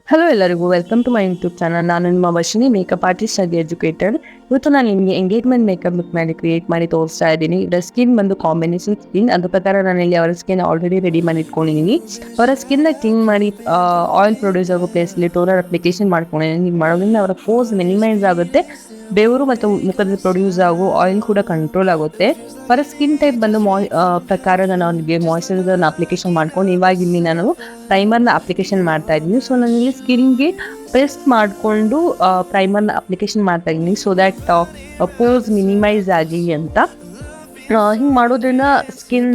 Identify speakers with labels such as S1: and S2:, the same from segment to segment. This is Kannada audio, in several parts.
S1: ಹಲೋ ಎಲ್ಲರಿಗೂ welcome to my YouTube channel. ನಾನು ನಿಮ್ಮ ವರ್ಷಿನಿ ಮೇಕಪ್ ಆರ್ಟಿಸ್ಟ್ ಆಗಿ ಎಜುಕೇಟೆಡ್. ಇವತ್ತು ನಾನು ನಿಮಗೆ ಎಂಗೇಜ್ಮೆಂಟ್ ಮೇಕಪ್ ಲುಕ್ ಮಾಡಿ ಕ್ರಿಯೇಟ್ ಮಾಡಿ ತೋರಿಸ್ತಾ ಇದ್ದೀನಿ. ಇದರ ಸ್ಕಿನ್ ಬಂದು ಕಾಂಬಿನೇಷನ್ ಸ್ಕಿನ್, ಅದ್ರ ಪ್ರಕಾರ ನಾನು ಇಲ್ಲಿ ಅವರ ಸ್ಕಿನ್ ಆಲ್ರೆಡಿ ರೆಡಿ ಮಾಡಿ ಇಟ್ಕೊಂಡಿದ್ದೀನಿ. ಅವರ ಸ್ಕಿನ್ನ ಕ್ಲೀನ್ ಮಾಡಿ ಆಯಿಲ್ ಪ್ರೊಡ್ಯೂಸ್ ಆಗೋ ಪ್ಲೇಸಲ್ಲಿ ಟೋನರ್ ಅಪ್ಲಿಕೇಶನ್ ಮಾಡ್ಕೊಂಡಿದ್ದೀನಿ. ನೀವು ಮಾಡೋದ್ರಿಂದ ಅವರ ಪೋಸ್ ಮಿನಿಮೈಸ್ ಆಗುತ್ತೆ, ಬೆವರು ಮತ್ತು ಮುಖದಲ್ಲಿ ಪ್ರೊಡ್ಯೂಸ್ ಆಗೋ ಆಯಿಲ್ ಕೂಡ ಕಂಟ್ರೋಲ್ ಆಗುತ್ತೆ. ಅವರ ಸ್ಕಿನ್ ಟೈಪ್ ಬಂದು ಪ್ರಕಾರ ನಾನು ಅವನಿಗೆ ಮಾಯ್ಶ್ಚರೈಸರ್ನ ಅಪ್ಲಿಕೇಶನ್ ಮಾಡ್ಕೊಂಡು ಇವಾಗ ಇಲ್ಲಿ ನಾನು ಪ್ರೈಮರ್ನ ಅಪ್ಲಿಕೇಶನ್ ಮಾಡ್ತಾ ಇದ್ದೀನಿ. ಸೊ ನಾನು ಇಲ್ಲಿ ಸ್ಕಿನ್ಗೆ ಪೇಸ್ಟ್ ಮಾಡಿಕೊಂಡು ಪ್ರೈಮರ್ನ ಅಪ್ಲಿಕೇಶನ್ ಮಾಡ್ತಾ ಇದ್ದೀನಿ, ಸೊ ದ್ಯಾಟ್ ಪೋಸ್ ಮಿನಿಮೈಸ್ ಆಗಿ ಅಂತ. ಹಿಂಗೆ ಮಾಡೋದ್ರಿಂದ ಸ್ಕಿನ್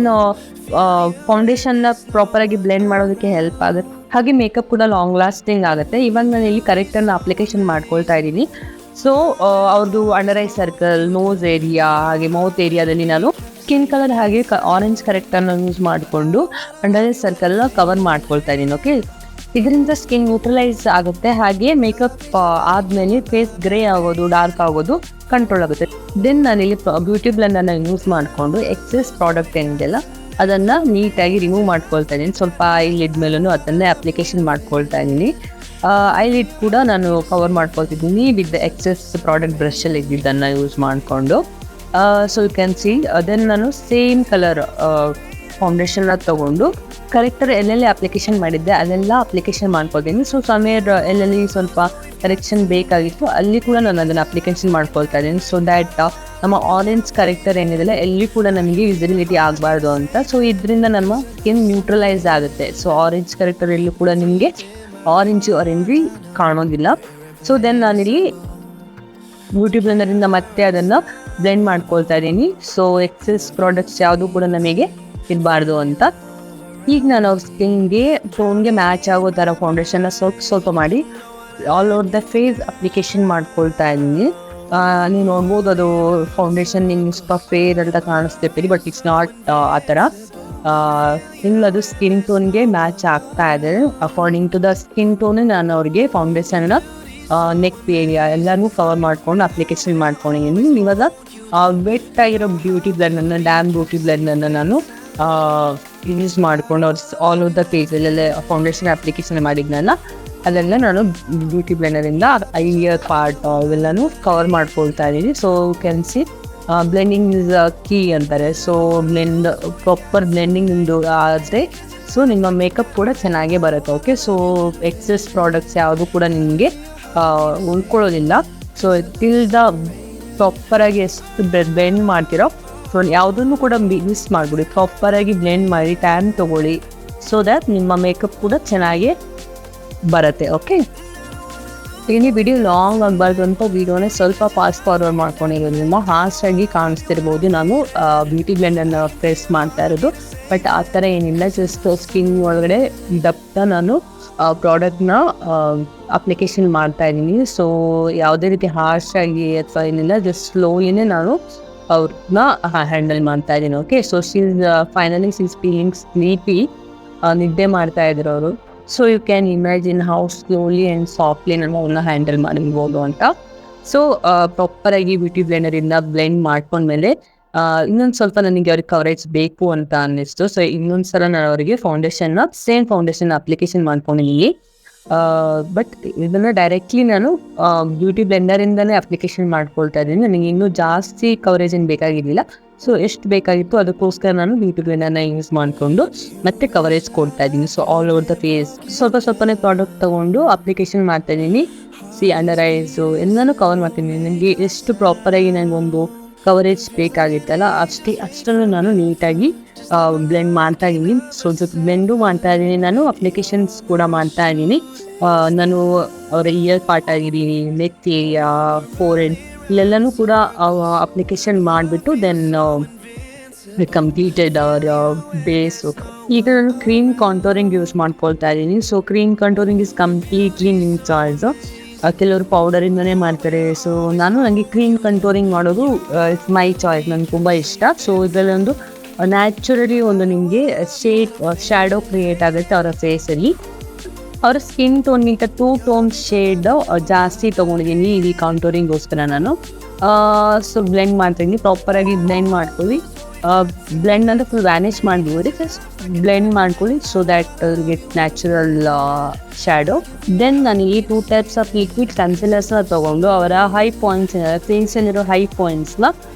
S1: ಫೌಂಡೇಶನ್ನ ಪ್ರಾಪರಾಗಿ ಬ್ಲೆಂಡ್ ಮಾಡೋದಕ್ಕೆ ಹೆಲ್ಪ್ ಆಗುತ್ತೆ, ಹಾಗೆ ಮೇಕಪ್ ಕೂಡ ಲಾಂಗ್ ಲಾಸ್ಟಿಂಗ್ ಆಗುತ್ತೆ. ಇವಾಗ ನಾನು ಇಲ್ಲಿ ಕರೆಕ್ಟನ್ನು ಅಪ್ಲಿಕೇಶನ್ ಮಾಡ್ಕೊಳ್ತಾ ಇದ್ದೀನಿ. ಸೊ ಅವ್ರದ್ದು under eye circle, nose area ಹಾಗೆ ಮೌತ್ ಏರಿಯಾದಲ್ಲಿ ನಾನು ಸ್ಕಿನ್ ಕಲರ್ ಹಾಗೆ ಆರೆಂಜ್ ಕರೆಕ್ಟನ್ನು ಯೂಸ್ ಮಾಡಿಕೊಂಡು ಅಂಡರ್ ಐ ಸರ್ಕಲ್ನ ಕವರ್ ಮಾಡ್ಕೊಳ್ತಾ ಇದ್ದೀನಿ. ಓಕೆ, ಇದರಿಂದ ಸ್ಕಿನ್ ನ್ಯೂಟ್ರಲೈಸ್ ಆಗುತ್ತೆ, ಹಾಗೆ ಮೇಕಪ್ ಆದಮೇಲೆ ಫೇಸ್ ಗ್ರೇ ಆಗೋದು, ಡಾರ್ಕ್ ಆಗೋದು ಕಂಟ್ರೋಲ್ ಆಗುತ್ತೆ. ದೆನ್ ನಾನಿಲ್ಲಿ ಬ್ಯೂಟಿ ಬ್ಲೆಂಡನ್ನು ಯೂಸ್ ಮಾಡಿಕೊಂಡು ಎಕ್ಸೆಸ್ ಪ್ರಾಡಕ್ಟ್ ಏನಿದೆಯಲ್ಲ ಅದನ್ನು ನೀಟಾಗಿ ರಿಮೂವ್ ಮಾಡ್ಕೊಳ್ತಾ ಇದ್ದೀನಿ. ಸ್ವಲ್ಪ ಐಲಿಡ್ ಮೇಲೂ ಅದನ್ನೇ ಅಪ್ಲಿಕೇಶನ್ ಮಾಡ್ಕೊಳ್ತಾ ಇದ್ದೀನಿ. ಐಲಿಡ್ ಕೂಡ ನಾನು ಕವರ್ ಮಾಡ್ಕೊಳ್ತಿದ್ದೀನಿ ವಿತ್ ಎಕ್ಸೆಸ್ ಪ್ರಾಡಕ್ಟ್ ಬ್ರಷಲ್ಲಿ ಇದ್ದಿದ್ದನ್ನು ಯೂಸ್ ಮಾಡಿಕೊಂಡು. So you can see then ನಾನು ಸೇಮ್ ಕಲರ್ ಫೌಂಡೇಶನ್ನ ತೊಗೊಂಡು ಕರೆಕ್ಟರ್ ಎಲ್ಲೆಲ್ಲಿ ಅಪ್ಲಿಕೇಶನ್ ಮಾಡಿದ್ದೆ ಅಲ್ಲೆಲ್ಲ ಅಪ್ಲಿಕೇಶನ್ ಮಾಡ್ಕೊಳ್ತೀನಿ. ಸೊ ಸಮೀರ್ ಎಲ್ಲೆಲ್ಲಿ ಸ್ವಲ್ಪ ಕರೆಕ್ಷನ್ ಬೇಕಾಗಿತ್ತು ಅಲ್ಲಿ ಕೂಡ ನಾನು ಅದನ್ನು ಅಪ್ಲಿಕೇಶನ್ ಮಾಡ್ಕೊಳ್ತಾ ಇದ್ದೀನಿ, ಸೊ ದ್ಯಾಟ್ ನಮ್ಮ ಆರೆಂಜ್ ಕರೆಕ್ಟರ್ ಏನಿದೆಯಲ್ಲ ಎಲ್ಲಿ ಕೂಡ ನಮಗೆ ವಿಸಿಬಿಲಿಟಿ ಆಗಬಾರ್ದು ಅಂತ. ಸೊ ಇದರಿಂದ ನಮ್ಮ ಸ್ಕಿನ್ ನ್ಯೂಟ್ರಲೈಸ್ ಆಗುತ್ತೆ. ಸೊ ಆರೆಂಜ್ ಕರೆಕ್ಟರ್ ಎಲ್ಲೂ ಕೂಡ ನಿಮಗೆ ಆರೆಂಜಿ ಕಾಣೋದಿಲ್ಲ. ಸೊ ದೆನ್ ನಾನಿಲ್ಲಿ ಬ್ಯೂಟಿ ಬ್ಲೆಂಡರಿಂದ ಮತ್ತೆ ಅದನ್ನು ಬ್ಲೆಂಡ್ ಮಾಡ್ಕೊಳ್ತಾ ಇದ್ದೀನಿ. ಸೊ ಎಕ್ಸೆಸ್ ಪ್ರಾಡಕ್ಟ್ಸ್ ಯಾವುದು ಕೂಡ ನಮಗೆ ಇರಬಾರ್ದು ಅಂತ. ಈಗ ನಾನು ಅವ್ರ ಸ್ಕಿನ್ಗೆ ಟೋನ್ಗೆ ಮ್ಯಾಚ್ ಆಗೋ ಥರ ಫೌಂಡೇಶನ್ನ ಸ್ವಲ್ಪ ಮಾಡಿ all over the face application ಮಾಡ್ಕೊಳ್ತಾ ಇದ್ದೀನಿ. ನೀವು ನೋಡ್ಬೋದು ಅದು ಫೌಂಡೇಶನ್ ನಿಮ್ಗೆ ಸ್ವಲ್ಪ ಫೇರ್ ಅಂತ ಕಾಣಿಸ್ತಿರ್ತೀರಿ, ಬಟ್ ಇಟ್ಸ್ ನಾಟ್ ಆ ಥರ. ಇನ್ನು ಅದು ಸ್ಕಿನ್ ಟೋನ್ಗೆ ಮ್ಯಾಚ್ ಆಗ್ತಾ ಇದೆ. According to the skin tone ನಾನು ಅವ್ರಿಗೆ ಫೌಂಡೇಶನ್ನ ನೆಕ್ ಏರಿಯಾ ಎಲ್ಲನೂ ಕವರ್ ಮಾಡ್ಕೊಂಡು ಅಪ್ಲಿಕೇಶನ್ ಮಾಡ್ಕೊಂಡಿದ್ದೀನಿ. ಇವಾಗ ವೆಟ್ ಆಗಿರೋ ಬ್ಯೂಟಿ ಬ್ಲೆಂಡನ್ನು ನಾನು ಯೂಸ್ ಮಾಡಿಕೊಂಡು ಅವ್ರು ಆಲ್ ಓವರ್ ದ ಪೇಜಲ್ಲೆಲ್ಲ ಫೌಂಡೇಶನ್ ಅಪ್ಲಿಕೇಶನ್ ಮಾಡಿದ್ನಲ್ಲ ಅದೆಲ್ಲ ನಾನು ಬ್ಯೂಟಿ ಬ್ಲೆಂಡರಿಂದ ಐಯರ್ ಪಾರ್ಟ್ ಇವೆಲ್ಲನೂ ಕವರ್ ಮಾಡ್ಕೊಳ್ತಾ ಇದ್ದೀನಿ. So can see blending is key ಅಂತಾರೆ. ಸೊ ಪ್ರಾಪರ್ ಬ್ಲೆಂಡಿಂಗ್ ಆದರೆ ಸೊ ನಿಮ್ಮ ಮೇಕಪ್ ಕೂಡ ಚೆನ್ನಾಗೇ ಬರುತ್ತೆ. ಓಕೆ, ಸೊ ಎಕ್ಸೆಸ್ ಪ್ರಾಡಕ್ಟ್ಸ್ ಯಾವುದು ಕೂಡ ನಿಮಗೆ ಉಳ್ಕೊಳ್ಳೋದಿಲ್ಲ. ಸೊ ಟಿಲ್ ದ ಪ್ರಾಪರಾಗಿ ಎಷ್ಟು ಬ್ಲೆಂಡ್ ಮಾಡ್ತಿರೋ ಸೊ ಯಾವುದನ್ನು ಕೂಡ ಮಿಸ್ ಮಾಡಿಬಿಡಿ, ಪ್ರಾಪರಾಗಿ ಬ್ಲೆಂಡ್ ಮಾಡಿ ಟೈಮ್ ತೊಗೊಳ್ಳಿ, ಸೊ ದ್ಯಾಟ್ ನಿಮ್ಮ ಮೇಕಪ್ ಕೂಡ ಚೆನ್ನಾಗೇ ಬರುತ್ತೆ. ಓಕೆ, ಇಲ್ಲಿ ವಿಡಿಯೋ ಲಾಂಗ್ ಆಗಬಾರ್ದು ಅಂತ ವಿಡಿಯೋನೇ ಸ್ವಲ್ಪ ಫಾಸ್ಟ್ ಫಾರ್ವರ್ಡ್ ಮಾಡ್ಕೊಂಡಿರೋದ್ರಿಂದ ಫಾಸ್ಟಾಗಿ ಕಾಣಿಸ್ತಿರ್ಬೋದು ನಾನು ಬ್ಯೂಟಿ ಬ್ಲೆಂಡನ್ನು ಪ್ರೆಸ್ ಮಾಡ್ತಾ ಇರೋದು. ಬಟ್ ಆ ಥರ ಏನಿಲ್ಲ, ಜಸ್ಟ್ ಸ್ಕಿನ್ ಒಳಗಡೆ ದಪ್ಪ ನಾನು ಪ್ರಾಡಕ್ಟ್ನ ಅಪ್ಲಿಕೇಶನ್ ಮಾಡ್ತಾ ಇದ್ದೀನಿ. ಸೊ ಯಾವುದೇ ರೀತಿ ಹಾರ್ಶಾಗಿ ಅಥವಾ ಏನಿಲ್ಲ, ಜಸ್ಟ್ ಸ್ಲೋಲಿನೇ ನಾನು ಅವ್ರನ್ನ ಹ್ಯಾಂಡಲ್ ಮಾಡ್ತಾ ಇದ್ದೀನಿ. Okay, so finally feeling sleepy, ನಿದ್ದೆ ಮಾಡ್ತಾ ಇದ್ರು ಅವರು. So you can imagine how slowly and softly ನಾನು ಅವ್ರನ್ನ ಹ್ಯಾಂಡಲ್ ಮಾಡಿರ್ಬೋದು ಅಂತ. ಸೊ ಪ್ರಾಪರಾಗಿ ಬ್ಯೂಟಿ ಬ್ಲೆಂಡರಿಂದ ಬ್ಲೆಂಡ್ ಮಾಡ್ಕೊಂಡ್ಮೇಲೆ ಇನ್ನೊಂದು ಸ್ವಲ್ಪ ನನಗೆ ಅವ್ರಿಗೆ ಕವರೇಜ್ ಬೇಕು ಅಂತ ಅನ್ನಿಸ್ತು. ಸೊ ಇನ್ನೊಂದು ಸಲ ನಾನು ಅವರಿಗೆ ಸೇಮ್ ಫೌಂಡೇಶನ್ ಅಪ್ಲಿಕೇಶನ್ ಮಾಡ್ಕೊಂಡಿದ್ದೀನಿ. ಬಟ್ ಇದನ್ನು ಡೈರೆಕ್ಟ್ಲಿ ನಾನು ಬ್ಯೂಟಿ ಬ್ಲೆಂಡರಿಂದನೇ ಅಪ್ಲಿಕೇಶನ್ ಮಾಡ್ಕೊಳ್ತಾ ಇದ್ದೀನಿ. ನನಗೆ ಇನ್ನೂ ಜಾಸ್ತಿ ಕವರೇಜ್ ಏನು ಬೇಕಾಗಿರಲಿಲ್ಲ. ಸೊ ಎಷ್ಟು ಬೇಕಾಗಿತ್ತು ಅದಕ್ಕೋಸ್ಕರ ನಾನು ಬ್ಯೂಟಿ ಬ್ಲೆಂಡರ್ನ ಯೂಸ್ ಮಾಡಿಕೊಂಡು ಮತ್ತೆ ಕವರೇಜ್ ಕೊಡ್ತಾ ಇದ್ದೀನಿ. So all over the face ಸ್ವಲ್ಪನೇ ಪ್ರಾಡಕ್ಟ್ ತೊಗೊಂಡು ಅಪ್ಲಿಕೇಶನ್ ಮಾಡ್ತಾ ಇದ್ದೀನಿ. ಅಂಡರ್ ಐಸು ಎಲ್ಲನೂ ಕವರ್ ಮಾಡ್ತೀನಿ. ನನಗೆ ಎಷ್ಟು ಪ್ರಾಪರಾಗಿ ನನಗೊಂದು ಕವರೇಜ್ ಬೇಕಾಗಿತ್ತಲ್ಲ ಅಷ್ಟನ್ನು ನಾನು ನೀಟಾಗಿ ಬ್ಲೆಂಡ್ ಮಾಡ್ತಾ ಇದ್ದೀನಿ. ಸೊ ಜೊತೆ ಬ್ಲೆಂಡು ಮಾಡ್ತಾ ಇದ್ದೀನಿ, ನಾನು ಅಪ್ಲಿಕೇಶನ್ಸ್ ಕೂಡ ಮಾಡ್ತಾ ಇದ್ದೀನಿ. ನಾನು ಅವರ ಇಯರ್ ಪಾರ್ಟ್ ಆಗಿದ್ದೀನಿ, ನೆಕ್ ಏರಿಯಾ, ಫೋರೆಡ್ ಇಲ್ಲೆಲ್ಲನೂ ಕೂಡ ಅಪ್ಲಿಕೇಶನ್ ಮಾಡಿಬಿಟ್ಟು ದೆನ್ ಕಂಪ್ಲೀಟೆಡ್ ಅವರ ಬೇಸು. ಈಗ ನಾನು ಕ್ರೀಮ್ ಕಾಂಟೋರಿಂಗ್ ಯೂಸ್ ಮಾಡ್ಕೊಳ್ತಾ ಇದ್ದೀನಿ. So cream contouring is completely ನಿಮ್ಮ ಚಾಯ್ಸು. ಕೆಲವರು ಪೌಡರಿಂದನೇ ಮಾಡ್ತಾರೆ. ಸೊ ನನಗೆ ಕ್ರೀಮ್ ಕಂಟೋರಿಂಗ್ ಮಾಡೋದು ಇಟ್ಸ್ ಮೈ ಚಾಯ್ಸ್, ನನಗೆ ತುಂಬ ಇಷ್ಟ. ಸೊ ಇದರಲ್ಲೊಂದು ನ್ಯಾಚುರಲಿ ಒಂದು ನಿಮಗೆ ಶ್ಯಾಡೋ ಕ್ರಿಯೇಟ್ ಆಗುತ್ತೆ ಅವರ ಫೇಸಲ್ಲಿ. ಅವರ ಸ್ಕಿನ್ ಟೋನ್ಗಿಂತ 2 ಟೋನ್ ಶೇಡ್ ಜಾಸ್ತಿ ತೊಗೊಂಡಿದ್ದೀನಿ ಈ ಕಾಂಟೋರಿಂಗೋಸ್ಕರ ನಾನು. ಸೊ ಬ್ಲೆಂಡ್ ಮಾಡ್ತಾಯಿದ್ದೀನಿ, ಪ್ರಾಪರಾಗಿ ಬ್ಲೆಂಡ್ ಮಾಡ್ಕೊಳ್ಳಿ. ಬ್ಲೆಂಡ್ ಅಂದರೆ ಫುಲ್ ವ್ಯಾನಿಷ್ ಮಾಡಿಬಿಡಿ, ಜಸ್ಟ್ ಬ್ಲೆಂಡ್ ಮಾಡ್ಕೊಳ್ಳಿ so that get natural shadow. Then ನಾನು ಈ 2 ಟೈಪ್ಸ್ ಆಫ್ ಲಿಕ್ವಿಡ್ ಕನ್ಸಿಲರ್ಸ್ನ ತೊಗೊಂಡು ಅವರ ಹೈ ಪಾಯಿಂಟ್ಸ್ ಫೇಸಲ್ಲಿರೋ ಹೈ ಪಾಯಿಂಟ್ಸ್ನ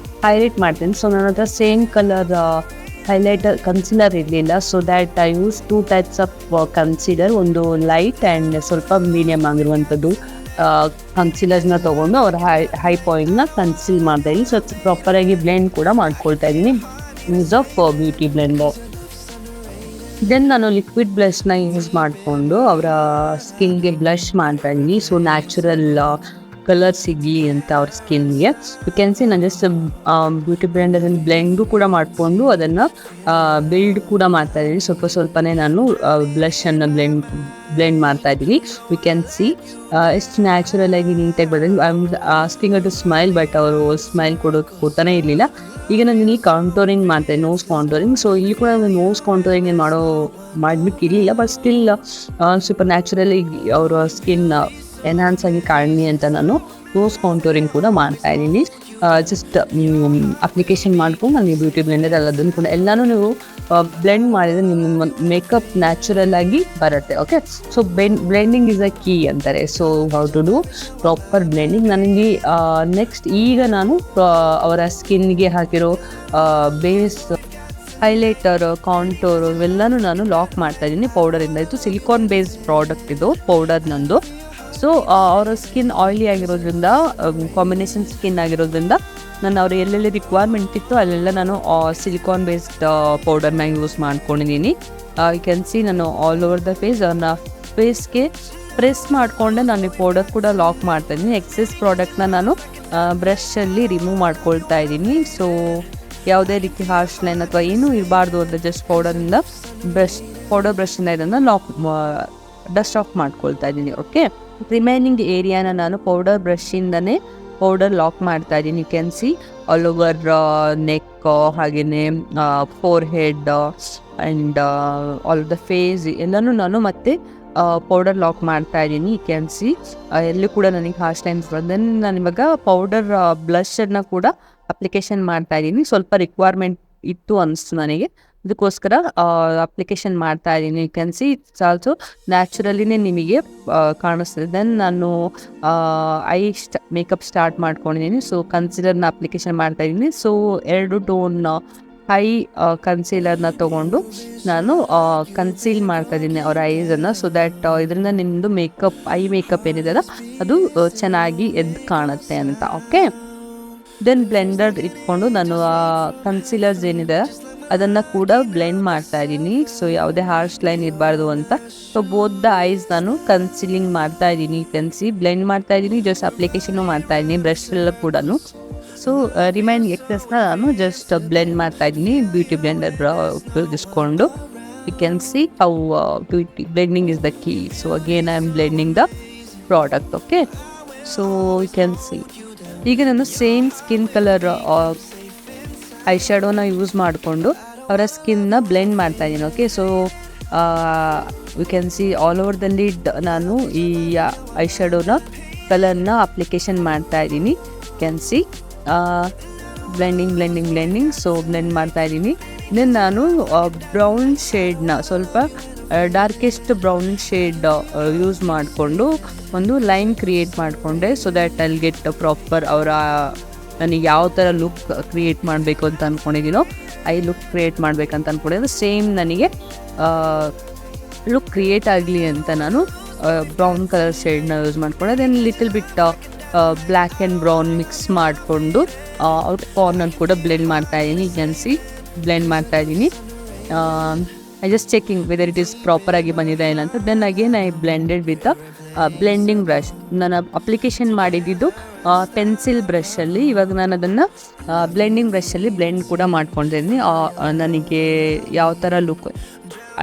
S1: ಹೈಲೈಟ್ ಮಾಡ್ತೀನಿ. ಸೊ ನನ್ನ ಹತ್ರ ಸೇಮ್ ಕಲರ್ ಹೈಲೈಟರ್ ಕನ್ಸಿಲರ್ ಇರಲಿಲ್ಲ, so that I use 2 types of concealer, ಒಂದು ಲೈಟ್ ಆ್ಯಂಡ್ ಸ್ವಲ್ಪ ಮೀಡಿಯಮ್ ಆಗಿರುವಂಥದ್ದು ಕನ್ಸಿಲರ್ಸ್ನ ತೊಗೊಂಡು ಅವರ ಹೈ ಪಾಯಿಂಟ್ನ ಕನ್ಸಿಲ್ ಮಾಡ್ತಾ ಇದ್ದೀನಿ. ಸೊ ಪ್ರಾಪರಾಗಿ ಬ್ಲೆಂಡ್ ಕೂಡ ಮಾಡ್ಕೊಳ್ತಾ ಇದ್ದೀನಿ use of beauty blender. Then ನಾನು ಲಿಕ್ವಿಡ್ ಬ್ಲಷ್ನ ಯೂಸ್ ಮಾಡಿಕೊಂಡು ಅವರ ಸ್ಕಿನ್ಗೆ ಬ್ಲಷ್ ಮಾಡ್ತಾ ಇದ್ದೀನಿ. ಸೊ ನ್ಯಾಚುರಲ್ ಕಲರ್ ಸಿಗಲಿ ಅಂತ ಅವ್ರ ಸ್ಕಿನ್ಗೆ. ಯು ಕ್ಯಾನ್ ಸಿ ನಾನು ಜಸ್ಟ್ ಬ್ಯೂಟಿ ಬ್ಲೆಂಡರಲ್ಲಿ ಬ್ಲೆಂಡು ಕೂಡ ಮಾಡಿಕೊಂಡು ಅದನ್ನು ಬಿಲ್ಡ್ ಕೂಡ ಮಾಡ್ತಾ ಇದ್ದೀನಿ. ಸ್ವಲ್ಪನೇ ನಾನು ಬ್ಲಷನ್ನು ಬ್ಲೆಂಡ್ ಮಾಡ್ತಾ ಇದ್ದೀನಿ. ಯು ಕ್ಯಾನ್ ಸಿ ಎಷ್ಟು ನ್ಯಾಚುರಲ್ ಆಗಿ ನೀಟಾಗಿ ಬರ್ತದೆ. I am asking to smile, but ಅವರು ಸ್ಮೈಲ್ ಕೊಡ್ತಾನೆ ಇರಲಿಲ್ಲ. ಈಗ ನಾನು ಇಲ್ಲಿ ಕಾಂಟೋರಿಂಗ್ ಮಾಡ್ತೇನೆ, ನೋಸ್ ಕಾಂಟೋರಿಂಗ್. ಸೊ ಇಲ್ಲಿ ಕೂಡ ನಾನು ನೋಸ್ ಕಾಂಟೋರಿಂಗ್ ಮಾಡಲಿಕ್ಕಿರಲಿಲ್ಲ, ಬಟ್ ಸ್ಟಿಲ್ ಸೂಪರ್ ನ್ಯಾಚುರಲಿ ಅವರ ಸ್ಕಿನ್ ಎನ್ಹಾನ್ಸ್ ಆಗಿ ಕಾಣಲಿ ಅಂತ ನಾನು ನೋಸ್ ಕಾಂಟೋರಿಂಗ್ ಕೂಡ ಮಾಡ್ತಾ ಇದ್ದೀನಿ. ಜಸ್ಟ್ ಅಪ್ಲಿಕೇಶನ್ ಮಾಡ್ಕೊಂಡು ನಾನು ಬ್ಯೂಟಿ ಬ್ಲೆಂಡರ್ ಎಲ್ಲದನ್ನು ಕೂಡ ಎಲ್ಲನೂ ನೀವು ಬ್ಲೆಂಡ್ ಮಾಡಿದರೆ ನಿಮ್ಮ ಮೇಕಪ್ ನ್ಯಾಚುರಲ್ ಆಗಿ ಬರುತ್ತೆ. Okay, so blending is a key ಅಂತಾರೆ. So how to do proper blending. ನನಗೆ ನೆಕ್ಸ್ಟ್ ಈಗ ನಾನು ಅವರ ಸ್ಕಿನ್ಗೆ ಹಾಕಿರೋ ಬೇಸ್ ಹೈಲೈಟರ್, ಕಾಂಟೋರು ಇವೆಲ್ಲನೂ ನಾನು ಲಾಕ್ ಮಾಡ್ತಾ ಇದ್ದೀನಿ ಪೌಡರಿಂದ. ಇದು ಸಿಲಿಕಾನ್ ಬೇಸ್ಡ್ ಪ್ರಾಡಕ್ಟ್, ಇದು ಪೌಡರ್ ನಂದು. ಸೊ ಅವರ ಸ್ಕಿನ್ ಆಯಿಲಿ ಆಗಿರೋದ್ರಿಂದ, ಕಾಂಬಿನೇಷನ್ ಸ್ಕಿನ್ ಆಗಿರೋದ್ರಿಂದ ನಾನು ಅವ್ರು ಎಲ್ಲೆಲ್ಲಿ ರಿಕ್ವೈರ್ಮೆಂಟ್ ಇತ್ತು ಅಲ್ಲೆಲ್ಲ ನಾನು ಸಿಲಿಕಾನ್ ಬೇಸ್ಡ್ ಪೌಡರ್ನ ಯೂಸ್ ಮಾಡ್ಕೊಂಡಿದ್ದೀನಿ. ಯು ಕ್ಯಾನ್ ಸಿ ನಾನು ಆಲ್ ಓವರ್ ದ ಫೇಸ್ ಅವ್ರನ್ನ ಫೇಸ್ಗೆ ಪ್ರೆಸ್ ಮಾಡಿಕೊಂಡೆ ನಾನು ಈ ಪೌಡರ್ ಕೂಡ ಲಾಕ್ ಮಾಡ್ತಾ ಇದ್ದೀನಿ. ಎಕ್ಸೆಸ್ ಪ್ರಾಡಕ್ಟ್ನ ನಾನು ಬ್ರಷಲ್ಲಿ ರಿಮೂವ್ ಮಾಡ್ಕೊಳ್ತಾ ಇದ್ದೀನಿ. ಸೊ ಯಾವುದೇ ರೀತಿ ಹಾರ್ಶ್ ಲೈನ್ ಅಥವಾ ಏನೂ ಇರಬಾರ್ದು ಅಂತ ಜಸ್ಟ್ ಪೌಡರ್ ಬ್ರಷಿಂದ ಇದನ್ನು ಡಸ್ಟ್ ಆಫ್ ಮಾಡ್ಕೊಳ್ತಾ ಇದ್ದೀನಿ. ಓಕೆ, ರಿಮೈನಿಂಗ್ ಏರಿಯಾನ ನಾನು ಪೌಡರ್ ಬ್ರಷಿಂದನೇ ಪೌಡರ್ ಲಾಕ್ ಮಾಡ್ತಾ ಇದ್ದೀನಿ. You can see all over neck, ಹಾಗೆಯೇ forehead and all the face ಎಲ್ಲನೂ ನಾನು ಮತ್ತೆ ಪೌಡರ್ ಲಾಕ್ ಮಾಡ್ತಾ ಇದ್ದೀನಿ. ಯು ಕ್ಯಾನ್ ಸಿ ಎಲ್ಲೂ ಕೂಡ ನನಗೆ ಹಾರ್ಶ್ ಲೈನ್ಸ್ ಬರೋದು. ದೆನ್ ನಾನು ಇವಾಗ ಪೌಡರ್ ಬ್ಲಷನ್ನು ಕೂಡ ಅಪ್ಲಿಕೇಶನ್ ಮಾಡ್ತಾ ಇದ್ದೀನಿ. ಸ್ವಲ್ಪ ರಿಕ್ವೈರ್ಮೆಂಟ್ ಇತ್ತು ಅನಿಸ್ತು ನನಗೆ, ಅದಕ್ಕೋಸ್ಕರ ಅಪ್ಲಿಕೇಶನ್ ಮಾಡ್ತಾ ಇದ್ದೀನಿ. You can see it's also ನ್ಯಾಚುರಲಿನೇ ನಿಮಗೆ ಕಾಣಿಸ್ತದೆ. ದೆನ್ ನಾನು ಮೇಕಪ್ ಸ್ಟಾರ್ಟ್ ಮಾಡ್ಕೊಂಡಿದ್ದೀನಿ. ಸೊ ಕನ್ಸಿಲರ್ನ ಅಪ್ಲಿಕೇಶನ್ ಮಾಡ್ತಾ ಇದ್ದೀನಿ. ಸೊ 2 ಟೋನ್ ಹೈ ಕನ್ಸೀಲರ್ನ ತೊಗೊಂಡು ನಾನು ಕನ್ಸೀಲ್ ಮಾಡ್ತಾ ಇದ್ದೀನಿ ಅವರ ಐಸನ್ನು. ಸೊ ದ್ಯಾಟ್ ಇದರಿಂದ ನಿಮ್ಮದು ಐ ಮೇಕಪ್ ಏನಿದೆ ಅದು ಚೆನ್ನಾಗಿ ಎದ್ದು ಕಾಣುತ್ತೆ ಅಂತ. ಓಕೆ, ದೆನ್ ಬ್ಲೆಂಡರ್ ಇಟ್ಕೊಂಡು ನಾನು ಕನ್ಸೀಲರ್ಸ್ ಏನಿದೆ ಅದನ್ನು ಕೂಡ ಬ್ಲೆಂಡ್ ಮಾಡ್ತಾ ಇದ್ದೀನಿ. ಸೊ ಯಾವುದೇ ಹಾರ್ಶ್ ಲೈನ್ ಇರಬಾರ್ದು ಅಂತ. ಸೊ ಬೋತ್ ದ ಐಸ್ ನಾನು ಕನ್ಸೀಲಿಂಗ್ ಮಾಡ್ತಾ ಇದ್ದೀನಿ. ಕನ್ಸಿ ಬ್ಲೆಂಡ್ ಮಾಡ್ತಾ ಇದ್ದೀನಿ, ಜಸ್ಟ್ ಅಪ್ಲಿಕೇಶನ್ನು ಮಾಡ್ತಾ ಇದ್ದೀನಿ ಬ್ರಷ್ ಎಲ್ಲ ಕೂಡ. ಸೊ ರಿಮೈನಿಂಗ್ ಎಕ್ಸಸ್ನ ನಾನು ಜಸ್ಟ್ ಬ್ಲೆಂಡ್ ಮಾಡ್ತಾ ಇದ್ದೀನಿ ಬ್ಯೂಟಿ ಬ್ಲೆಂಡರ್ ಉಪಯೋಗಿಸ್ಕೊಂಡು. You can see how beauty blending is the key. So again I am blending the product. Okay, so you can see ಈಗ ನಾನು ಸೇಮ್ ಸ್ಕಿನ್ ಕಲರ್ ಐ ಶ್ಯಾಡೋನ ಯೂಸ್ ಮಾಡಿಕೊಂಡು ಅವರ ಸ್ಕಿನ್ನ ಬ್ಲೆಂಡ್ ಮಾಡ್ತಾ ಇದ್ದೀನಿ. Okay, so you can see all over the lid ನಾನು ಈ ಐ ಶ್ಯಾಡೋನ ಕಲರ್ನ ಅಪ್ಲಿಕೇಶನ್ ಮಾಡ್ತಾ ಇದ್ದೀನಿ. Can see blending. So blend ಮಾಡ್ತಾ ಇದ್ದೀನಿ. ದೆನ್ ನಾನು ಬ್ರೌನ್ ಶೇಡ್ನ ಸ್ವಲ್ಪ ಡಾರ್ಕೆಸ್ಟ್ ಬ್ರೌನ್ ಶೇಡ್ ಯೂಸ್ ಮಾಡಿಕೊಂಡು ಒಂದು ಲೈನ್ ಕ್ರಿಯೇಟ್ ಮಾಡಿಕೊಂಡೆ. So that I'll get proper ಅವರ ನನಗೆ ಯಾವ ಥರ ಲುಕ್ ಕ್ರಿಯೇಟ್ ಮಾಡಬೇಕು ಅಂತ ಅಂದ್ಕೊಂಡಿದ್ದೀನೋ ಐ ಲುಕ್ ಕ್ರಿಯೇಟ್ ಮಾಡಬೇಕಂತ ಅಂದ್ಕೊಂಡಿದ್ದೆ. ಸೇಮ್ ನನಗೆ ಲುಕ್ ಕ್ರಿಯೇಟ್ ಆಗಲಿ ಅಂತ ನಾನು ಬ್ರೌನ್ ಕಲರ್ ಶೇಡ್ನ ಯೂಸ್ ಮಾಡಿಕೊಂಡೆ. Then little bit black and brown mix ಮಾಡಿಕೊಂಡು ಔಟ್ ಕಾರ್ನರ್ ಕೂಡ ಬ್ಲೆಂಡ್ ಮಾಡ್ತಾ ಇದ್ದೀನಿ. ಯು ಕ್ಯಾನ್ ಸಿ ಬ್ಲೆಂಡ್ ಮಾಡ್ತಾ ಇದ್ದೀನಿ. I just checking whether it is ಪ್ರಾಪರಾಗಿ ಬಂದಿದೆ ಇಲ್ಲ ಅಂತ. Then again I blended with blending brush. ನಾನು ಅಪ್ಲಿಕೇಶನ್ ಮಾಡಿದ್ದು ಪೆನ್ಸಿಲ್ ಬ್ರಷಲ್ಲಿ. ಇವಾಗ ನಾನು ಅದನ್ನು ಬ್ಲೆಂಡಿಂಗ್ ಬ್ರಷಲ್ಲಿ ಬ್ಲೆಂಡ್ ಕೂಡ ಮಾಡ್ಕೊಂಡಿದ್ದೀನಿ. ನನಗೆ ಯಾವ ಥರ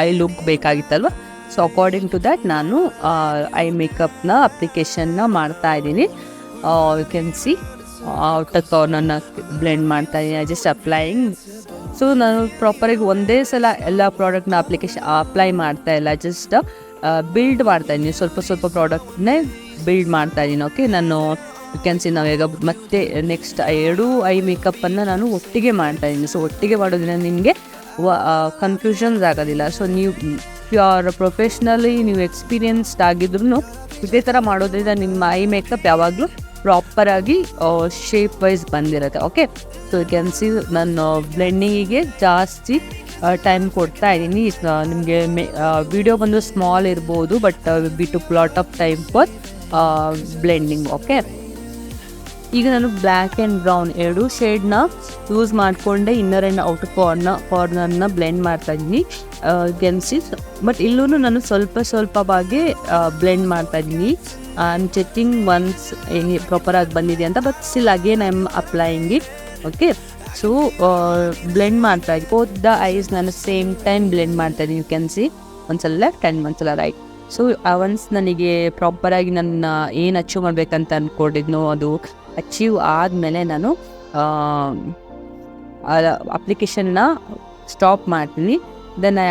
S1: ಐ ಲುಕ್ ಬೇಕಾಗಿತ್ತಲ್ವ, ಸೊ ಅಕಾರ್ಡಿಂಗ್ ಟು ದ್ಯಾಟ್ ನಾನು ಐ ಮೇಕಪ್ನ ಅಪ್ಲಿಕೇಶನ್ನ ಮಾಡ್ತಾ ಇದ್ದೀನಿ. ಯು ಕ್ಯಾನ್ ಸಿ ಔಟರ್ ಕಾರ್ನರ್ನ ಬ್ಲೆಂಡ್ ಮಾಡ್ತಾ ಇದ್ದೀನಿ. I just applying. ಸೊ ನಾನು ಪ್ರಾಪರಾಗಿ ಒಂದೇ ಸಲ ಎಲ್ಲ ಪ್ರಾಡಕ್ಟ್ನ ಅಪ್ಲೈ ಮಾಡ್ತಾ ಇಲ್ಲ, ಜಸ್ಟ್ ಬಿಲ್ಡ್ ಮಾಡ್ತಾಯಿದ್ದೀನಿ. ಸ್ವಲ್ಪ ಪ್ರಾಡಕ್ಟ್ನೇ ಬಿಲ್ಡ್ ಮಾಡ್ತಾಯಿದ್ದೀನಿ. ಓಕೆ, ನಾನು ಯು ಕ್ಯಾನ್ ಸಿ ನಾವು ಈಗ ಮತ್ತೆ ನೆಕ್ಸ್ಟ್ 2 ಐ ಮೇಕಪ್ಪನ್ನು ನಾನು ಒಟ್ಟಿಗೆ ಮಾಡ್ತಾಯಿದ್ದೀನಿ. ಸೊ ಒಟ್ಟಿಗೆ ಮಾಡೋದ್ರಿಂದ ನಿಮಗೆ ಕನ್ಫ್ಯೂಷನ್ಸ್ ಆಗೋದಿಲ್ಲ. ಸೊ ನೀವು ಆರ್ ಪ್ರೊಫೆಷ್ನಲಿ ನೀವು ಎಕ್ಸ್ಪೀರಿಯನ್ಸ್ಡ್ ಆಗಿದ್ರೂ ಇದೇ ಥರ ಮಾಡೋದ್ರಿಂದ ನಿಮ್ಮ ಐ ಮೇಕಪ್ ಯಾವಾಗಲೂ ಪ್ರಾಪರಾಗಿ ಶೇಪ್ ವೈಸ್ ಬಂದಿರುತ್ತೆ. Okay, so you can see ನಾನು ಬ್ಲೆಂಡಿಂಗಿಗೆ ಜಾಸ್ತಿ ಟೈಮ್ ಕೊಡ್ತಾ ಇದ್ದೀನಿ. ನಿಮಗೆ ವಿಡಿಯೋ ಬಂದು ಸ್ಮಾಲ್ ಇರ್ಬೋದು, but be to plot of time for blending. Okay, ಈಗ ನಾನು ಬ್ಲ್ಯಾಕ್ ಆ್ಯಂಡ್ ಬ್ರೌನ್ 2 ಶೇಡ್ನ ಯೂಸ್ ಮಾಡಿಕೊಂಡೆ ಇನ್ನರ್ ಆ್ಯಂಡ್ ಔಟರ್ ಕಾರ್ನರ್ನ ಬ್ಲೆಂಡ್ ಮಾಡ್ತಾಯಿದ್ದೀನಿ. ಗೆನ್ಸಿ ಬಟ್ ಇಲ್ಲೂ ನಾನು ಸ್ವಲ್ಪವಾಗಿ ಬ್ಲೆಂಡ್ ಮಾಡ್ತಾಯಿದ್ದೀನಿ. ಐ ಆಮ್ ಚೆಕಿಂಗ್ ಒನ್ಸ್ ಹೆಂಗೆ ಪ್ರಾಪರಾಗಿ ಬಂದಿದೆ ಅಂತ, but still again I am applying it. Okay, so blend ಮಾಡ್ತಾಯಿದ್ದೀನಿ. ಬೋತ್ ದ ಐಸ್ ನಾನು ಸೇಮ್ ಟೈಮ್ ಬ್ಲೆಂಡ್ ಮಾಡ್ತಾಯಿದ್ದೀನಿ. ಯು ಕ್ಯಾನ್ ಸಿ ಒಂದ್ಸಲ ಲೆಫ್ಟ್ ಆ್ಯಂಡ್ ಒಂದ್ಸಲ ರೈಟ್. ಸೊ ಒನ್ಸ್ ನನಗೆ ಪ್ರಾಪರಾಗಿ ನನ್ನ ಏನು ಅಚೀವ್ ಮಾಡಬೇಕಂತ ಅಂದ್ಕೊಂಡಿದ್ನೋ ಅದು ಅಚೀವ್ ಆದಮೇಲೆ ನಾನು ಅಪ್ಲಿಕೇಶನ್ನ ಸ್ಟಾಪ್ ಮಾಡ್ತೀನಿ. Then I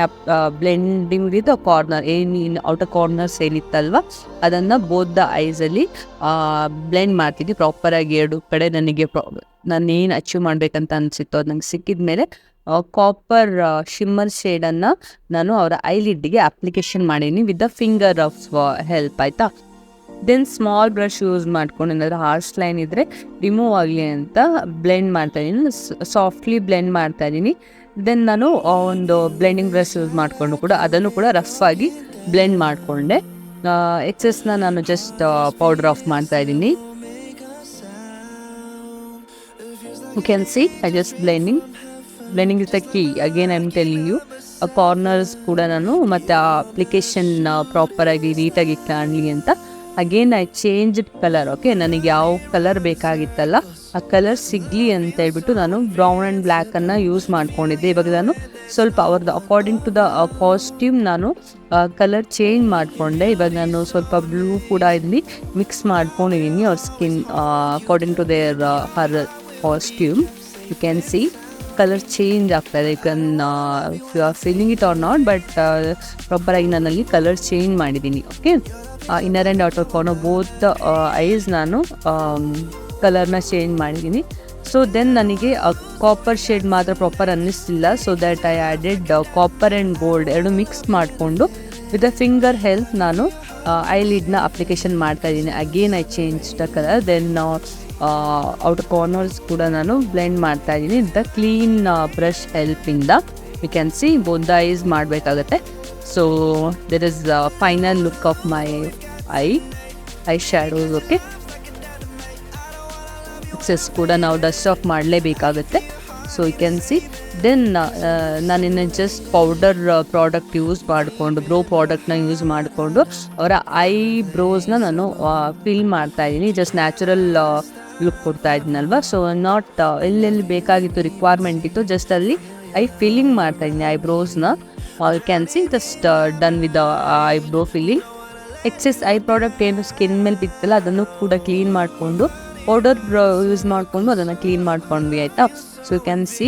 S1: blending with corner ಏನು ಔಟರ್ ಕಾರ್ನರ್ಸ್ ಏನಿತ್ತಲ್ವ ಅದನ್ನು ಬೋತ್ ದ ಐಸಲ್ಲಿ ಬ್ಲೆಂಡ್ ಮಾಡ್ತೀನಿ ಪ್ರಾಪರಾಗಿ. 2 ಕಡೆ ನನಗೆ ನಾನು ಏನು ಅಚೀವ್ ಮಾಡಬೇಕಂತ ಅನಿಸಿತ್ತು ಅದು ನಂಗೆ ಸಿಕ್ಕಿದ ಮೇಲೆ ಕಾಪರ್ ಶಿಮ್ಮರ್ ಶೇಡನ್ನು ನಾನು ಅವರ ಐಲಿಡ್ಗೆ ಅಪ್ಲಿಕೇಶನ್ ಮಾಡೀನಿ with the finger of help, ಆಯಿತಾ. ದೆನ್ ಸ್ಮಾಲ್ ಬ್ರಷ್ ಯೂಸ್ ಮಾಡ್ಕೊಂಡು ಏನಾದರೂ ಹಾರ್ಶ್ ಲೈನ್ ಇದ್ದರೆ ರಿಮೂವ್ ಆಗಲಿ ಅಂತ ಬ್ಲೆಂಡ್ ಮಾಡ್ತಾಯಿದ್ದೀನಿ, ಸಾಫ್ಟ್ಲಿ ಬ್ಲೆಂಡ್ ಮಾಡ್ತಾಯಿದ್ದೀನಿ. ದೆನ್ ನಾನು ಒಂದು ಬ್ಲೆಂಡಿಂಗ್ ಬ್ರಷ್ ಯೂಸ್ ಮಾಡಿಕೊಂಡು ಕೂಡ ಅದನ್ನು ಕೂಡ ರಫ್ ಆಗಿ ಬ್ಲೆಂಡ್ ಮಾಡಿಕೊಂಡೆ. ಎಕ್ಸೆಸ್ನ ನಾನು ಜಸ್ಟ್ ಪೌಡರ್ ಆಫ್ ಮಾಡ್ತಾಯಿದ್ದೀನಿ. You can see I just blending is the key. Again I am telling you corners ಕೂಡ ನಾನು ಮತ್ತು ಆ ಅಪ್ಲಿಕೇಶನ್ ಪ್ರಾಪರಾಗಿ ನೀಟಾಗಿ ಕಾಣಲಿ ಅಂತ again I changed colour. Okay, ನನಗೆ ಯಾವ ಕಲರ್ ಬೇಕಾಗಿತ್ತಲ್ಲ ಆ ಕಲರ್ ಸಿಗಲಿ ಅಂತ ಹೇಳ್ಬಿಟ್ಟು ನಾನು ಬ್ರೌನ್ ಆ್ಯಂಡ್ ಬ್ಲ್ಯಾಕನ್ನು ಯೂಸ್ ಮಾಡ್ಕೊಂಡಿದ್ದೆ. ಇವಾಗ ನಾನು ಸ್ವಲ್ಪ ಅವ್ರದ್ದು ಅಕಾರ್ಡಿಂಗ್ ಟು ದ ಕಾಸ್ಟ್ಯೂಮ್ ನಾನು ಕಲರ್ ಚೇಂಜ್ ಮಾಡಿಕೊಂಡೆ. ಇವಾಗ ನಾನು ಸ್ವಲ್ಪ ಬ್ಲೂ ಕೂಡ ಇಲ್ಲಿ ಮಿಕ್ಸ್ ಮಾಡ್ಕೊಂಡಿದ್ದೀನಿ ಅವ್ರ skin according to their her costume. You can see colour change ಆಗ್ತಾಯಿದೆ. You can you are feeling it are not, but ಪ್ರಾಪರಾಗಿ ನಾನಲ್ಲಿ ಕಲರ್ ಚೇಂಜ್ ಮಾಡಿದ್ದೀನಿ. Okay, inner and outer corner both eyes ನಾನು ಕಲರ್ನ ಚೇಂಜ್ ಮಾಡಿದ್ದೀನಿ. ಸೊ ದೆನ್ ನನಗೆ ಕಾಪರ್ ಶೇಡ್ ಮಾತ್ರ ಪ್ರಾಪರ್ ಅನ್ನಿಸ್ತಿಲ್ಲ. So that I added copper and gold 2 mix ಮಾಡಿಕೊಂಡು ವಿತ್ ಅ ಫಿಂಗರ್ ಹೆಲ್ಪ್ ನಾನು ಐಲಿಡ್ನ ಅಪ್ಲಿಕೇಶನ್ ಮಾಡ್ತಾಯಿದ್ದೀನಿ. Again I change the colour. Then outer corners ಕೂಡ ನಾನು ಬ್ಲೆಂಡ್ ಮಾಡ್ತಾಯಿದ್ದೀನಿ ವಿತ್ ದ ಕ್ಲೀನ್ ಬ್ರಷ್ ಹೆಲ್ಪಿಂದ. You can see both the eyes ಮಾಡಬೇಕಾಗತ್ತೆ. So there is final look of my eye shadows. Okay, excess ಕೂಡ ನಾವು ಡಸ್ಟ್ ಆಫ್ ಮಾಡಲೇಬೇಕಾಗುತ್ತೆ. So you can see then ನಾನಿನ್ನು ಜಸ್ಟ್ ಪೌಡರ್ ಪ್ರಾಡಕ್ಟ್ ಯೂಸ್ ಮಾಡಿಕೊಂಡು ಬ್ರೋ ಪ್ರಾಡಕ್ಟ್ನ ಯೂಸ್ ಮಾಡಿಕೊಂಡು ಅವರ ಐಬ್ರೋಸ್ನ ನಾನು ಫಿಲ್ ಮಾಡ್ತಾಯಿದ್ದೀನಿ. ಜಸ್ಟ್ ನ್ಯಾಚುರಲ್ ಲುಕ್ ಕೊಡ್ತಾ ಇದ್ದೀನಲ್ವ. ಸೊ ನಾಟ್ ಎಲ್ಲೆಲ್ಲಿ ಬೇಕಾಗಿತ್ತು ರಿಕ್ವೈರ್ಮೆಂಟ್ ಇತ್ತು ಜಸ್ಟ್ ಅಲ್ಲಿ ಫಿಲ್ಲಿಂಗ್ ಮಾಡ್ತಾಯಿದ್ದೀನಿ ಐಬ್ರೋಸ್ನ. You can see just done with eyebrow filling. Excess eye product ಏನು ಸ್ಕಿನ್ ಮೇಲೆ ಬಿತ್ತಲ್ಲ ಅದನ್ನು ಕೂಡ ಕ್ಲೀನ್ ಮಾಡಿಕೊಂಡು ಪೌಡರ್ ಯೂಸ್ ಮಾಡಿಕೊಂಡು ಅದನ್ನು ಕ್ಲೀನ್ ಮಾಡ್ಕೊಂಡ್ವಿ, ಆಯಿತಾ. ಸೊ ಯು ಕ್ಯಾನ್ ಸಿ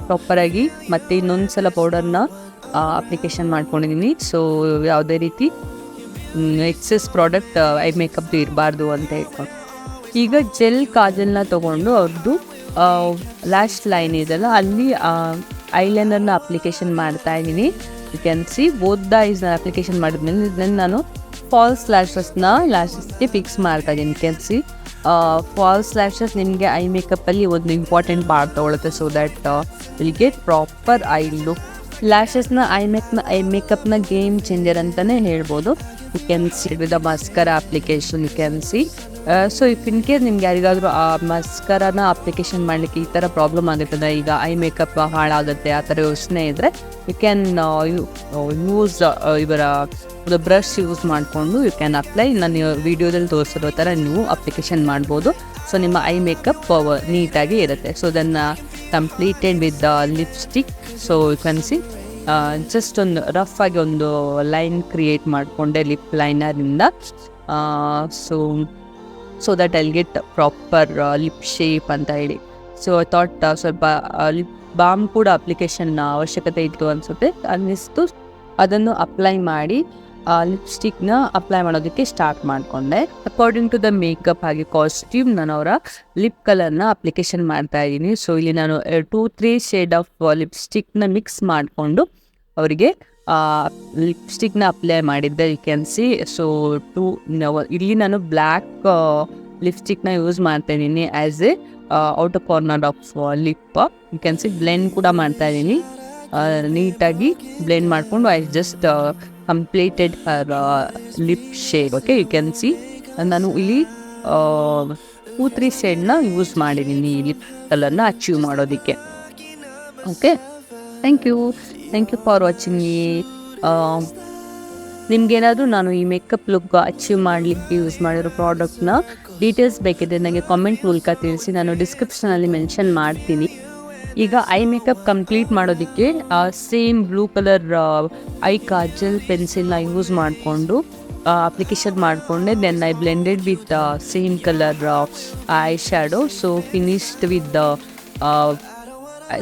S1: ಪ್ರಾಪರಾಗಿ ಮತ್ತೆ ಇನ್ನೊಂದು ಸಲ ಪೌಡರ್ನ ಅಪ್ಲಿಕೇಶನ್ ಮಾಡ್ಕೊಂಡಿದ್ದೀನಿ. ಸೊ ಯಾವುದೇ ರೀತಿ ಎಕ್ಸೆಸ್ ಪ್ರಾಡಕ್ಟ್ ಐ ಮೇಕಪ್ ಇರಬಾರ್ದು ಅಂತ ಹೇಳ್ಕೊಂಡು ಈಗ ಜೆಲ್ ಕಾಜಲ್ನ ತೊಗೊಂಡು ಅವ್ರದ್ದು ಲ್ಯಾಶ್ ಲೈನ್ ಇದೆಲ್ಲ ಅಲ್ಲಿ ಐಲೈನರ್ನ ಅಪ್ಲಿಕೇಶನ್ ಮಾಡ್ತಾಯಿದ್ದೀನಿ. You can see both the ಐಸ್ನ ಅಪ್ಲಿಕೇಶನ್ ಮಾಡಿದ್ಮೇಲೆ ಇದನ್ನು ನಾನು ಫಾಲ್ಸ್ ಲ್ಯಾಶಸ್ಗೆ ಫಿಕ್ಸ್ ಮಾಡ್ತಾಯಿದ್ದೀನಿ. You can see false lashes ನಿಮಗೆ ಐ ಮೇಕಪ್ಪಲ್ಲಿ ಒಂದು ಇಂಪಾರ್ಟೆಂಟ್ ಪಾರ್ಟ್ ತೊಗೊಳುತ್ತೆ. So that will get proper eye look. ಲ್ಯಾಶಸ್ನ ಐ ಮೇಕಪ್ನ ಗೇಮ್ ಚೇಂಜರ್ ಅಂತಲೇ ಹೇಳ್ಬೋದು. You can see with the mascara application. You can see so if in case ನಿಮ್ಗೆ ಯಾರಿಗಾದರೂ ಆ ಮಸ್ಕರಾನ ಅಪ್ಲಿಕೇಶನ್ ಮಾಡಲಿಕ್ಕೆ ಈ ಥರ ಪ್ರಾಬ್ಲಮ್ ಆಗುತ್ತದೆ, ಈಗ ಐ ಮೇಕಪ್ ಹಾಳಾಗುತ್ತೆ ಆ ಥರ ಯೋಚನೆ ಇದ್ದರೆ ಯು ಕ್ಯಾನ್ ಯೂಸ್ ಇವರ ಬ್ರಷ್ ಯೂಸ್ ಮಾಡಿಕೊಂಡು ಯು ಕ್ಯಾನ್ ಅಪ್ಲೈ. ನಾನು ವಿಡಿಯೋದಲ್ಲಿ ತೋರಿಸಿರೋ ಥರ ನೀವು ಅಪ್ಲಿಕೇಶನ್ ಮಾಡ್ಬೋದು. ಸೊ ನಿಮ್ಮ ಐ ಮೇಕಪ್ ನೀಟಾಗಿ ಇರುತ್ತೆ. So then completed with the lipstick. So you can see just ಒಂದು ರಫ್ ಆಗಿ ಒಂದು ಲೈನ್ ಕ್ರಿಯೇಟ್ ಮಾಡಿಕೊಂಡೆ ಲಿಪ್ ಲೈನರಿಂದ. So that I'll get proper lip shape ಅಂತ ಹೇಳಿ. ಸೊ ಐ ಥಾಟ್ ಸ್ವಲ್ಪ ಲಿಪ್ ಬಾಮ್ ಕೂಡ ಅಪ್ಲಿಕೇಶನ್ ಅವಶ್ಯಕತೆ ಇತ್ತು ಅನ್ನಿಸ್ತು. ಅದನ್ನು ಅಪ್ಲೈ ಮಾಡಿ ಲಿಪ್ಸ್ಟಿಕ್ನ ಅಪ್ಲೈ ಮಾಡೋದಕ್ಕೆ ಸ್ಟಾರ್ಟ್ ಮಾಡಿಕೊಂಡೆ. ಅಕಾರ್ಡಿಂಗ್ ಟು ದ ಮೇಕಪ್ ಹಾಗೆ ಕಾಸ್ಟ್ಯೂಮ್ ನಾನು ಅವರ ಲಿಪ್ ಕಲರ್ನ ಅಪ್ಲಿಕೇಶನ್ ಮಾಡ್ತಾ ಇದ್ದೀನಿ. ಸೊ ಇಲ್ಲಿ ನಾನು 2-3 ಶೇಡ್ ಆಫ್ ಲಿಪ್ಸ್ಟಿಕ್ನ ಮಿಕ್ಸ್ ಮಾಡಿಕೊಂಡು ಅವರಿಗೆ ಲಿಪ್ಸ್ಟಿಕ್ನ ಅಪ್ಲೈ ಮಾಡಿದ್ದೆ. You can see. ಸೊ ಇಲ್ಲಿ ನಾನು ಬ್ಲ್ಯಾಕ್ ಲಿಪ್ಸ್ಟಿಕ್ನ ಯೂಸ್ ಮಾಡ್ತಾ ಇದ್ದೀನಿ as a outer corner of lip. You can see blend ಕೂಡ ಮಾಡ್ತಾ ಇದ್ದೀನಿ. ನೀಟಾಗಿ ಬ್ಲೆಂಡ್ ಮಾಡಿಕೊಂಡು I just completed her lip shade. Okay, you can see ನಾನು ಇಲ್ಲಿ 2-3 ಶೇಡ್ನ ಯೂಸ್ ಮಾಡಿದ್ದೀನಿ ಈ ಲಿಪ್ ಕಲರ್ನ ಅಚೀವ್ ಮಾಡೋದಕ್ಕೆ. Okay, thank you for watching. ನಿಮ್ಗೇನಾದರೂ ನಾನು ಈ ಮೇಕಪ್ ಲುಕ್ ಅಚೀವ್ ಮಾಡಲಿಕ್ಕೆ ಯೂಸ್ ಮಾಡಿರೋ ಪ್ರಾಡಕ್ಟ್ನ ಡೀಟೇಲ್ಸ್ ಬೇಕಿದ್ರೆ ನನಗೆ ಕಾಮೆಂಟ್ ಮೂಲಕ ತಿಳಿಸಿ, ನಾನು ಡಿಸ್ಕ್ರಿಪ್ಷನಲ್ಲಿ ಮೆನ್ಷನ್ ಮಾಡ್ತೀನಿ. ಈಗ ಐ ಮೇಕಪ್ ಕಂಪ್ಲೀಟ್ ಮಾಡೋದಕ್ಕೆ same blue colour eye kajal ಪೆನ್ಸಿಲ್ನ ಯೂಸ್ ಮಾಡಿಕೊಂಡು ಅಪ್ಲಿಕೇಶನ್ ಮಾಡಿಕೊಂಡೆ. Then I blended with same colour eye shadow. So finished with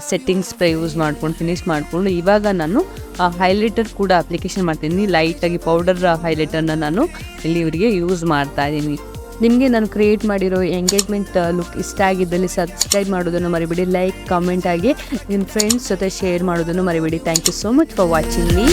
S1: setting spray use ಮಾಡ್ಕೊಂಡು ಫಿನಿಶ್ ಮಾಡಿಕೊಂಡು ಇವಾಗ ನಾನು ಹೈಲೈಟರ್ ಕೂಡ ಅಪ್ಲಿಕೇಶನ್ ಮಾಡ್ತೀನಿ. ಲೈಟಾಗಿ ಪೌಡರ್ ಹೈಲೈಟರ್ನ ನಾನು ಇಲ್ಲಿ ಇವರಿಗೆ ಯೂಸ್ ಮಾಡ್ತಾ ಇದ್ದೀನಿ. ನಿಮಗೆ ನಾನು ಕ್ರಿಯೇಟ್ ಮಾಡಿರೋ ಎಂಗೇಜ್ಮೆಂಟ್ ಲುಕ್ ಇಷ್ಟ ಆಗಿದ್ದಲ್ಲಿ ಸಬ್ಸ್ಕ್ರೈಬ್ ಮಾಡೋದನ್ನು ಮರಿಬೇಡಿ. ಲೈಕ್, ಕಾಮೆಂಟ್ ಆಗಿ ನಿಮ್ಮ ಫ್ರೆಂಡ್ಸ್ ಜೊತೆ ಶೇರ್ ಮಾಡೋದನ್ನು ಮರಿಬೇಡಿ. Thank you so much for watching me.